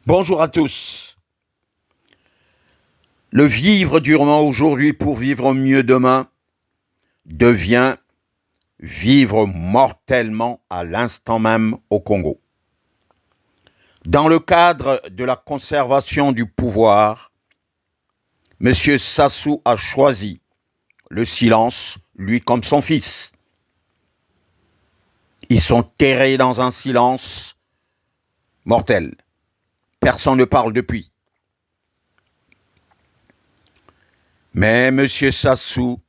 Bonjour à tous. Le vivre durement aujourd'hui pour vivre mieux demain devient vivre mortellement à l'instant même au Congo. Dans le cadre de la conservation du pouvoir, M. Sassou a choisi le silence, lui comme son fils. Ils sont terrés dans un silence mortel. Personne ne parle depuis. Mais M. Sassou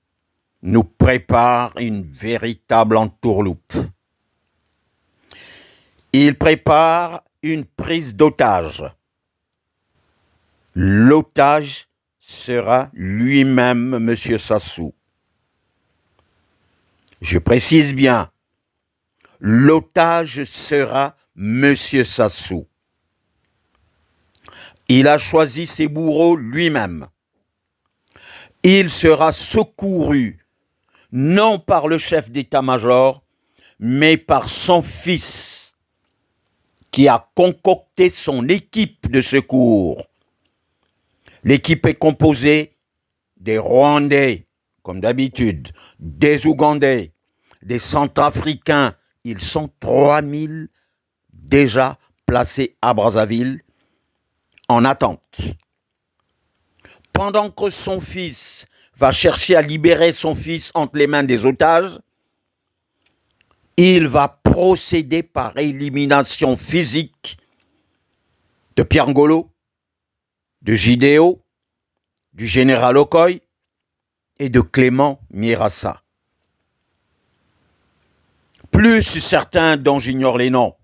nous prépare une véritable entourloupe. Il prépare une prise d'otage. L'otage sera lui-même M. Sassou. Je précise bien, l'otage sera M. Sassou. Il a choisi ses bourreaux lui-même. Il sera secouru non par le chef d'état-major, mais par son fils, qui a concocté son équipe de secours. L'équipe est composée des Rwandais, comme d'habitude, des Ougandais, des Centrafricains. Ils sont 3000 déjà placés à Brazzaville en attente. Pendant que son fils va chercher à libérer son fils entre les mains des otages, il va procéder par élimination physique de Pierre Ngolo, de Jidéo, du général Okoye et de Clément Mirassa. Plus certains dont j'ignore les noms.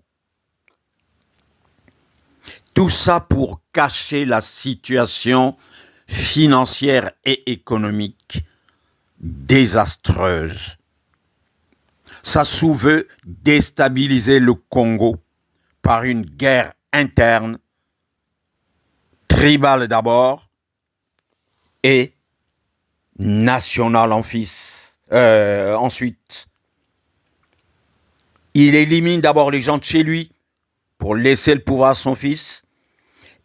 Tout ça pour cacher la situation financière et économique désastreuse. Sassou veut déstabiliser le Congo par une guerre interne, tribale d'abord, et nationale ensuite. Il élimine d'abord les gens de chez lui pour laisser le pouvoir à son fils,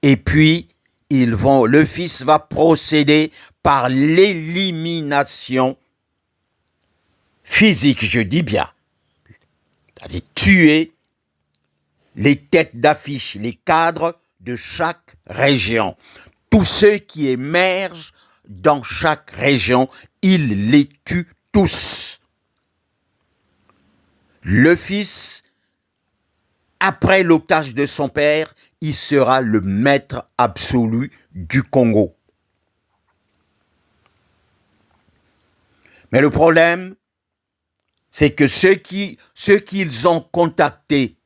et puis le fils va procéder par l'élimination physique, je dis bien. C'est-à-dire tuer les têtes d'affiche, les cadres de chaque région. Tous ceux qui émergent dans chaque région, il les tue tous. Le fils, après l'otage de son père, il sera le maître absolu du Congo. Mais le problème, c'est que ceux qu'ils ont contactés,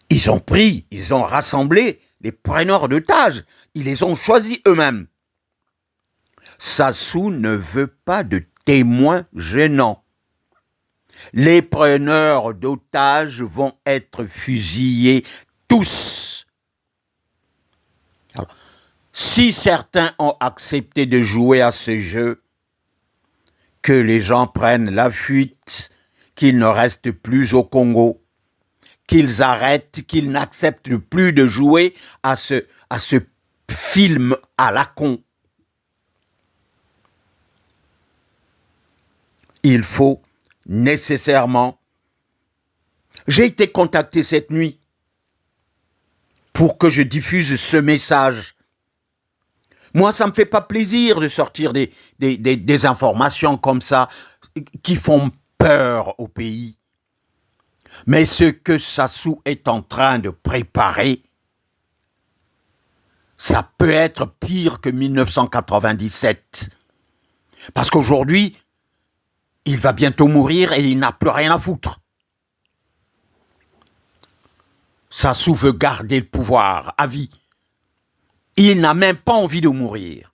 ils ont rassemblé les preneurs d'otages. Ils les ont choisis eux-mêmes. Sassou ne veut pas de témoins gênants. Les preneurs d'otages vont être fusillés tous. Alors, si certains ont accepté de jouer à ce jeu, que les gens prennent la fuite, qu'ils ne restent plus au Congo, qu'ils arrêtent, qu'ils n'acceptent plus de jouer à ce film à la con. Il faut nécessairement... J'ai été contacté cette nuit pour que je diffuse ce message. Moi, ça ne me fait pas plaisir de sortir des informations comme ça qui font peur au pays. Mais ce que Sassou est en train de préparer, ça peut être pire que 1997. Parce qu'aujourd'hui, il va bientôt mourir et il n'a plus rien à foutre. Sassou veut garder le pouvoir à vie. Il n'a même pas envie de mourir.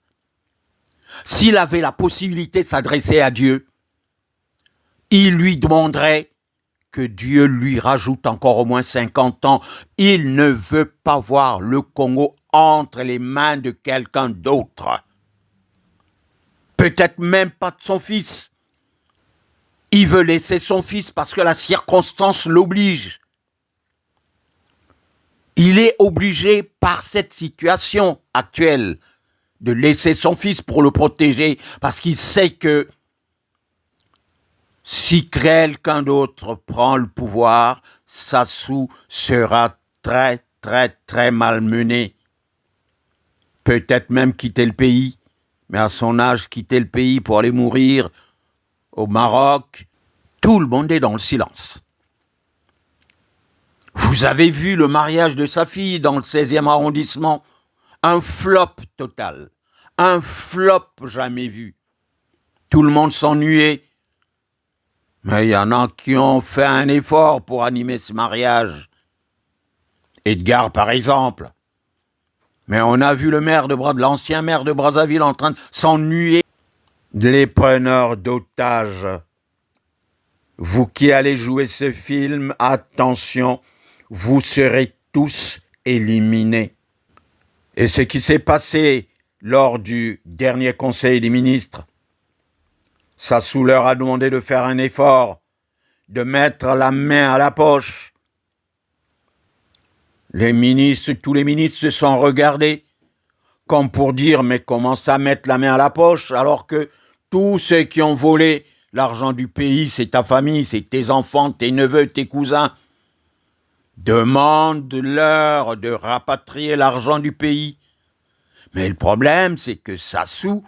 S'il avait la possibilité de s'adresser à Dieu, il lui demanderait que Dieu lui rajoute encore au moins 50 ans. Il ne veut pas voir le Congo entre les mains de quelqu'un d'autre. Peut-être même pas de son fils. Il veut laisser son fils parce que la circonstance l'oblige. Il est obligé par cette situation actuelle de laisser son fils pour le protéger parce qu'il sait que si quelqu'un d'autre prend le pouvoir, Sassou sera très, très, très malmené. Peut-être même quitter le pays, mais à son âge, quitter le pays pour aller mourir au Maroc, tout le monde est dans le silence. Vous avez vu le mariage de sa fille dans le 16e arrondissement? Un flop total. Un flop jamais vu. Tout le monde s'ennuyait. Mais il y en a qui ont fait un effort pour animer ce mariage. Edgar, par exemple. Mais on a vu l'ancien maire de Brazzaville en train de s'ennuyer. Les preneurs d'otages. Vous qui allez jouer ce film, attention, vous serez tous éliminés. Et ce qui s'est passé lors du dernier Conseil des ministres, Sassou leur a demandé de faire un effort, de mettre la main à la poche. Tous les ministres se sont regardés, comme pour dire, mais comment ça mettre la main à la poche, alors que tous ceux qui ont volé l'argent du pays, c'est ta famille, c'est tes enfants, tes neveux, tes cousins. Demande-leur de rapatrier l'argent du pays. Mais le problème, c'est que Sassou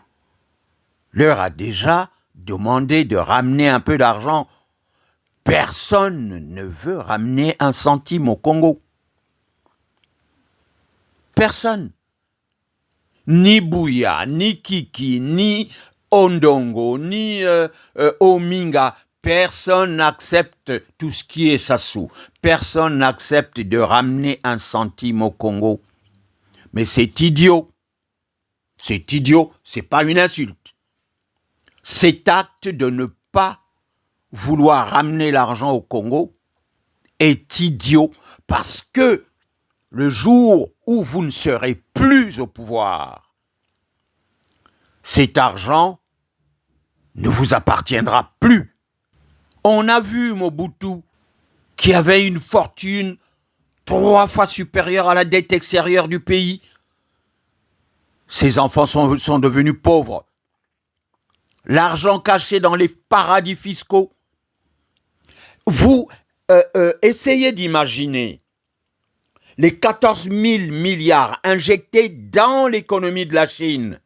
leur a déjà demandé de ramener un peu d'argent. Personne ne veut ramener un centime au Congo. Personne. Ni Bouya, ni Kiki, ni Ondongo, ni Ominga. Personne n'accepte tout ce qui est Sassou. Personne n'accepte de ramener un centime au Congo. Mais c'est idiot. C'est idiot, c'est pas une insulte. Cet acte de ne pas vouloir ramener l'argent au Congo est idiot parce que le jour où vous ne serez plus au pouvoir, cet argent ne vous appartiendra plus. On a vu Mobutu qui avait une fortune 3 fois supérieure à la dette extérieure du pays. Ses enfants sont devenus pauvres. L'argent caché dans les paradis fiscaux. Vous essayez d'imaginer les 14 000 milliards injectés dans l'économie de la Chine.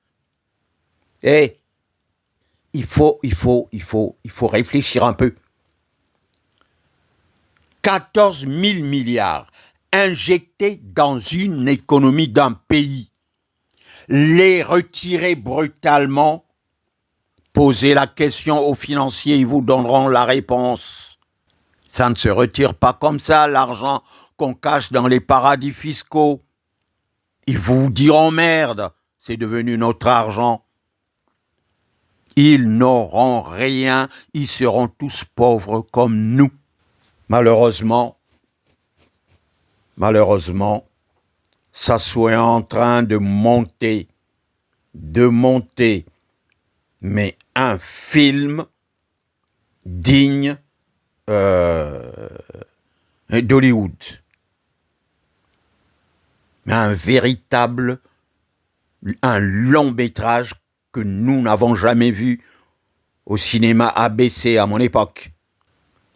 Et il faut réfléchir un peu. 14 000 milliards injectés dans une économie d'un pays. Les retirer brutalement, poser la question aux financiers, ils vous donneront la réponse. Ça ne se retire pas comme ça, l'argent qu'on cache dans les paradis fiscaux. Ils vous diront merde, c'est devenu notre argent. Ils n'auront rien, ils seront tous pauvres comme nous. Malheureusement, Sassou est en train de monter, mais un film digne d'Hollywood. Un long métrage que nous n'avons jamais vu au cinéma ABC à mon époque.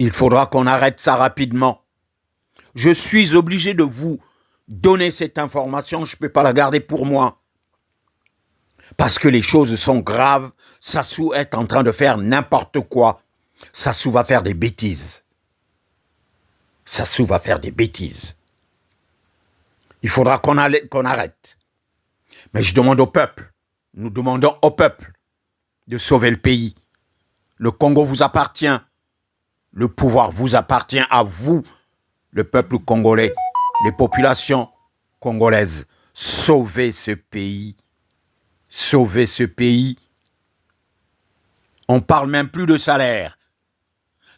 Il faudra qu'on arrête ça rapidement. Je suis obligé de vous donner cette information, je ne peux pas la garder pour moi. Parce que les choses sont graves, Sassou est en train de faire n'importe quoi. Sassou va faire des bêtises. Il faudra qu'on arrête. Mais je demande au peuple, nous demandons au peuple de sauver le pays. Le Congo vous appartient. Le pouvoir vous appartient à vous, le peuple congolais, les populations congolaises. Sauvez ce pays. Sauvez ce pays. On ne parle même plus de salaire.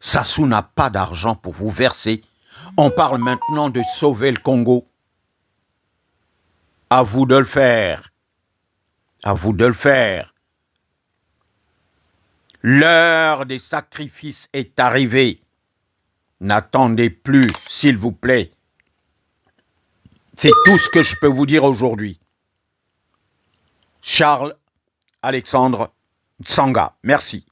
Sassou n'a pas d'argent pour vous verser. On parle maintenant de sauver le Congo. À vous de le faire. À vous de le faire. L'heure des sacrifices est arrivée. N'attendez plus, s'il vous plaît. C'est tout ce que je peux vous dire aujourd'hui. Charles Alexandre Tsanga, merci.